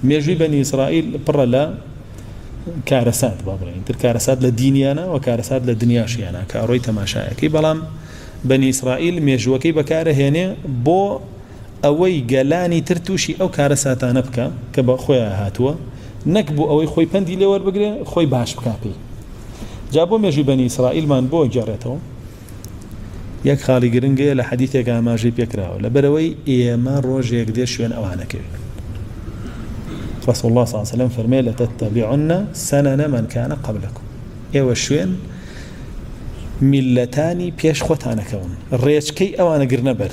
مێژووی بەنی ئیسرائیل پڕە لە کارەسات بابڕێن تر کارەسات لە دینیانە و کارەسات لە دنیاشیانە کە ئەڕۆی تەماشایەکەی بەڵام بەنی ئیسرائیل مێژووەکەی بەکارەهێنێ بۆ ئەوەی گەلانی تر تووشی ئەو کارەساتانە بکە کە بە خۆیان هاتووە نەک بۆ ئەوەی خۆی پەندی لێ وەربگرێ خۆی باش بکا پێی جا بۆ مێژووی بەنی ئیسرائیلمان بۆ گەڕێتەوە یەک خاڵی گرنگەیە لە حەدیثێک ئاماژەی پێکراوە لەبەرەوەی ئێمە ڕۆژێک دێ شوێن ئەوانەکەوێت رسول الله صلى الله عليه وسلم فرمي لتتبعن سنن من كان قبلكم ايوه شوين ملتاني بيش خوتانا كون ريشكي اوان قرنا بر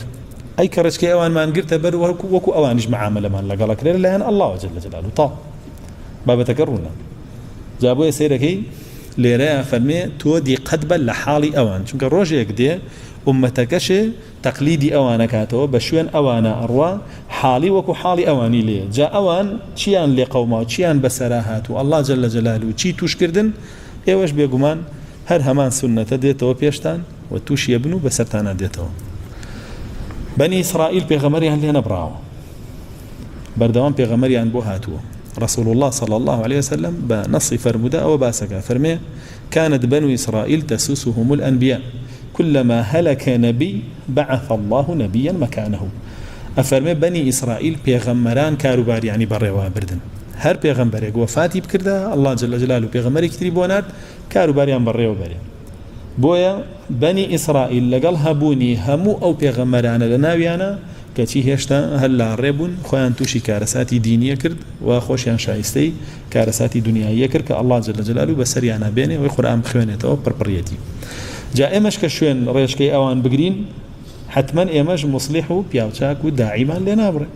اي كرشكي اوان ما نقرت بر وكو اوانج معامله من لقالك لان الله جل جلاله طا باب تكررنا جابوا سيركي ليرا فرمي تودي قدبا لحالي اوان چونك روجيك دي امتكش تقليدي اوانا كاتو بشوين اوانا اروا حالي وكو حالي اواني ليه جاء اوان چيان لقوما چيان بسراهات والله جل جلاله چي توش كردن ايوش بيغمان هر همان سنة ديتو بيشتان وتوش يبنو بسرتانا ديتو بني اسرائيل بيغمريان لينا براو بردوان بيغمريان بو هاتو رسول الله صلى الله عليه وسلم بنص فرمدا وباسكا فرمي كانت بنو اسرائيل تسوسهم الانبياء كلما هلك نبي بعث الله نبيا مكانه أفرمي بني إسرائيل بيغمران كاروبار يعني بروا بردن هر بيغمبرك وفاتي بكرده الله جل جلاله بيغمري كتري بونات كاروبار يعني بروا بري بويا بني إسرائيل لقل هبوني همو أو بيغمران لناويانا كتي هشتا هلا ريبون خوان توشي كارساتي دينية كرد وخوشيان شايستي كارساتي دنياية كرد كالله جل جلاله بسريانا بيني ويقرآن بخوانيته وبربريتي جاء إمش كشوين ريشكي أوان بقرين حتما إمش مصلح بياوشاك وداعما لنابره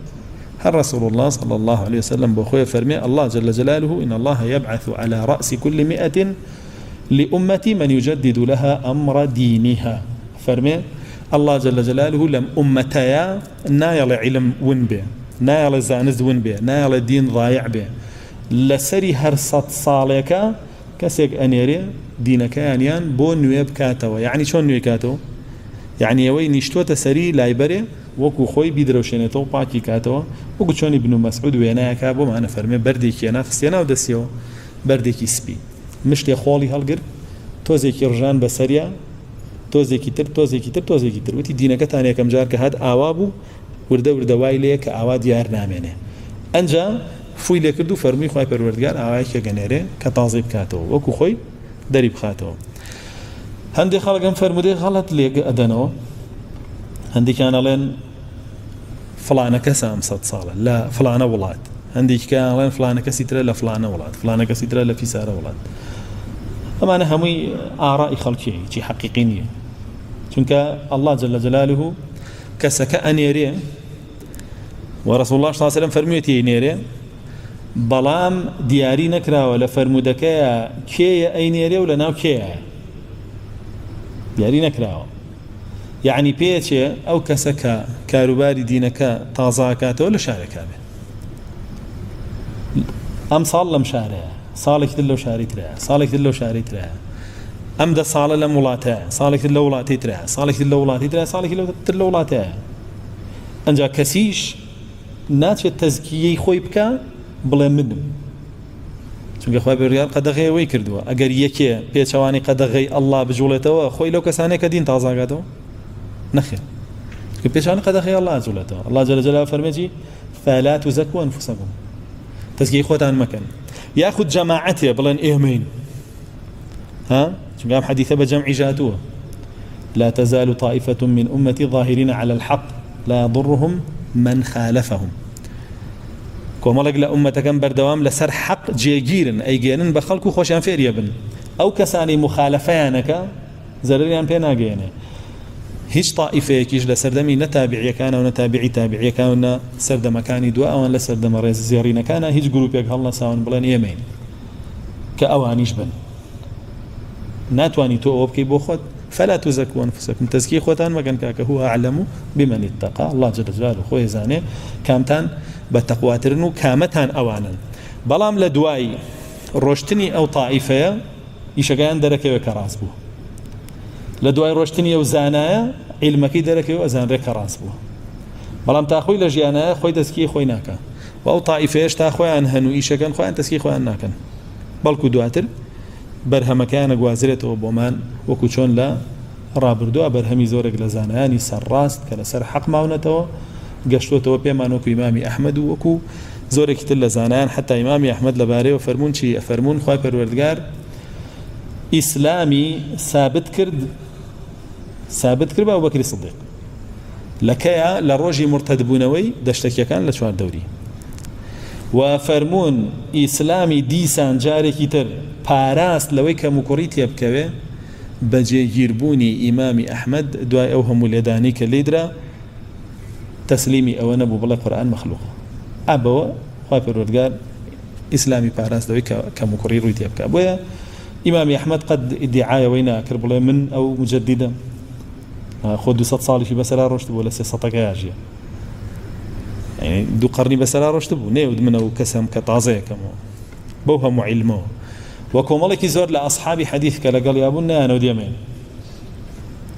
هل رسول الله صلى الله عليه وسلم بأخوه فرمي الله جل جلاله إن الله يبعث على رأس كل 100 لأمتي من يجدد لها أمر دينها فرمي الله جل جلاله لم أمتيا نايل علم ونبه نايل زانز ونبه نايل دين ضايع به لسري هرصت صالك كسيك أنيري دينك يانيان بو نويب كاتوا يعني شون نوي كاتوا يعني يوي نشتوت سري لايبري وكو خوي بيدروشينتو باكي كاتوا وكو شون ابن مسعود وينايا كابو معنا فرمي برديكي نفسينا ودسيو برديكي سبي مشتي خولي هالقر توزيكي رجان بسريا توزيكي تر وتي دينك تانيا كم جار كهاد آوابو ورده وايليه كآوا ديار نامينه انجا فوي لكردو فرمي خوي پروردگار آوای که گنره كتازيب كاتو وكو خوي دريب خاتو هندي خلقن فرمودي غلط ليق أدنو هندي كان لين فلانة كسام صد صالة لا فلانة ولاد هندي كان لين فلانة كسيترة لا فلانة ولاد فلانة كسيترة لا في سارة ولاد أما أنا همي آراء خلقي شيء حقيقية چونك الله جل جلاله كسك أنيري ورسول الله صلى الله عليه وسلم فرميتي نيري بلام دياري نكرا ولا فرمودكا كي أينيري ولا ناو كي دياري نكرا يعني بيتشي أو كسكا كاروباري دينكا تازاكات ولا شاركا أم صال لم شارع صالك دلو شاري ترى صالك دلو شاري ترى أم ده صال لم ولاته صالك دلو ولاتي ترى صالك دلو ولاتي ترى صالك دلو ولاته أنجا كسيش ناتش التزكية خوي بكا بلا منم چونکە خوای بڕیار قەدەغەیەوەی کردووە ئەگەر یەکێ پێچەوانی قەدەغەی ئەڵڵا بجوڵێتەوە خۆی لەو کەسانەیە کە دین تازاگاتەوە نەخێر کە پێچەوانی قەدەغەی ئەڵڵا جوڵێتەوە الله جل جلاله فەرمێتی فلا تزكوا أنفسكم تزكية خوتان مكان ياخذ جماعته بلن إيمين ها چونکە ئەم حەدیثە بەجەمعی جاتووە لا تزال طائفة من أمتي ظاهرين على الحق لا يضرهم من خالفهم كومالك لأمتكم بردوام لسر حق جيجيرن أي جيرن بخلكو خوشان فيريا بن أو كساني مخالفيانك زرريان بينا جينه هيج طائفة كيج لسردمي نتابعي كان ونتابعي تابعي كان سرد مكاني دواء ولا سرد مريز زيارين كان هيج جروب يك الله ساون بلان يمين كأوانيش بن ناتواني تو أوبكي بوخد فلا تزكوا أنفسكم تزكي خوتان مكان كاك هو أعلم بمن اتقى الله جل جلاله خوي زاني كامتان بتقواترنو كامتان أوانا بلام لدواي روشتني أو طائفة يشجعان دركة وكراسبو لدواي روشتني أو زانايا علمك دركة وأزان ركراسبو بلام تأخوي لجيانا خوي تزكي خوي ناكا و ئەو تائیفەیەش تا خۆیان هەن و ئیشەکەن خۆیان تەسکی خۆیان ناکەن بەڵکو دواتر بەرهەمەکەیانە گوازرێتەوە بۆمان وەکو چۆن لە ڕابردووە بەرهەمی زۆرێک لە زانایانی سەرڕاست کە لەسەر حەق ماونەتەوە گەشتوتەوە پێمان وەکو ئیمامی ئەحمەد و وەکو زۆرێکی تر لە زانایان حتا ئیمامی ئەحمەد لەبارەیەوە فەرموون چی فەرموون خوای پەروەردگار ئیسلامی ثابت کرد بە ئەبوبەکری سیدیق لەکەیە لە ڕۆژی مرتەدبوونەوەی دەشتێکیەکان لە چوار دەوری و فەرموون ئیسلامی دیسان جارێکی تر پاراست لەوەی کەم و کوڕی تێبکەوێ بەجێگیربوونی ئیمامی ئەحمەد دوای ئەو هەموو لێدانی کە لێدرا تەسلیمی ئەوە نەبوو بڵێ قورئان مەخلوق ئەبەوە خوای پەروەردگار ئیسلامی پاراست لەوەی کەم و کوڕی ڕووی تێبکە بۆیە ئیمامی ئەحمەد قەت ئیدعایەوەی ناکرد بڵێ من ئەو مجەدیدەم خۆ 200 ساڵێکی بەسەرا ڕۆشت بوو لە 300ەکە یاژیە يعني دو قرني بسرا رشت بو نيود منو كسم كطازيكمو بوها معلمو وكمالك زور لاصحاب حديث كلا قال يا ابونا انا وديمين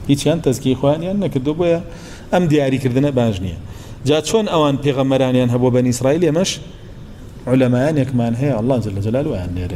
هيك انت تزكي اخواني انك دوبيا ام دياري كردنا باجنيه جات شلون اوان بيغمرانيان هبو بني اسرائيل مش علماء يكمان هي الله جل جلاله يعني